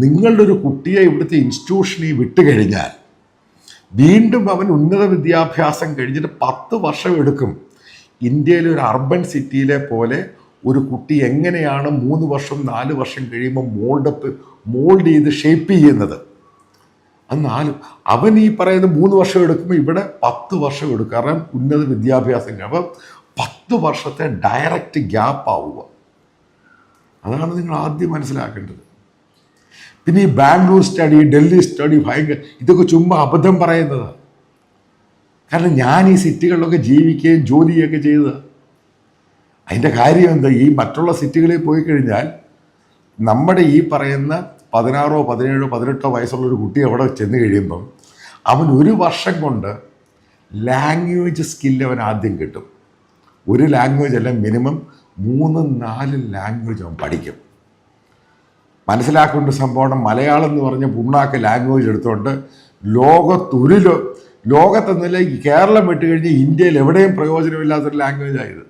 നിങ്ങളുടെ ഒരു കുട്ടിയെ ഇവിടുത്തെ ഇൻസ്റ്റിറ്റ്യൂഷനിൽ വിട്ടുകഴിഞ്ഞാൽ വീണ്ടും അവൻ ഉന്നത വിദ്യാഭ്യാസം കഴിഞ്ഞിട്ട് 10 വർഷം എടുക്കും. ഇന്ത്യയിലെ ഒരു അർബൻ സിറ്റിയിലെ പോലെ ഒരു കുട്ടി എങ്ങനെയാണ് 3 വർഷം 4 വർഷം കഴിയുമ്പോൾ മോൾഡ് ചെയ്ത് ഷേപ്പ് ചെയ്യുന്നത്. അവൻ ഈ പറയുന്ന 3 വർഷം എടുക്കുമ്പോൾ ഇവിടെ 10 വർഷം എടുക്കും. കാരണം ഉന്നത വിദ്യാഭ്യാസം. അപ്പം 10 വർഷത്തെ ഡയറക്റ്റ് ഗ്യാപ്പ് ആവുക. അതാണ് നിങ്ങൾ ആദ്യം മനസ്സിലാക്കേണ്ടത്. പിന്നെ ഈ ബാംഗ്ലൂർ സ്റ്റഡി, ഡൽഹി സ്റ്റഡി ഇതൊക്കെ ചുമ്മാ അബദ്ധം പറയുന്നത്. കാരണം ഞാൻ ഈ സിറ്റികളിലൊക്കെ ജീവിക്കുകയും ജോലി ചെയ്യുകയൊക്കെ ചെയ്തത്. അതിൻ്റെ കാര്യം എന്താ, ഈ മറ്റുള്ള സിറ്റികളിൽ പോയി കഴിഞ്ഞാൽ നമ്മുടെ ഈ പറയുന്ന 16, 17, 18 വയസ്സുള്ളൊരു കുട്ടി അവിടെ ചെന്ന് കഴിയുമ്പം അവൻ 1 വർഷം കൊണ്ട് ലാംഗ്വേജ് സ്കില്ല് അവൻ ആദ്യം കിട്ടും. ഒരു ലാംഗ്വേജ് അല്ല, മിനിമം 3-4 ലാംഗ്വേജ് അവൻ പഠിക്കും. മനസ്സിലാക്കേണ്ട സംഭവം, മലയാളം എന്ന് പറഞ്ഞ പുണ്ണാക്ക് ലാംഗ്വേജ് എടുത്തുകൊണ്ട് ലോകത്തെന്നല്ല, ഈ കേരളം വിട്ട് കഴിഞ്ഞ് ഇന്ത്യയിൽ എവിടെയും പ്രയോജനമില്ലാത്തൊരു ലാംഗ്വേജായത്.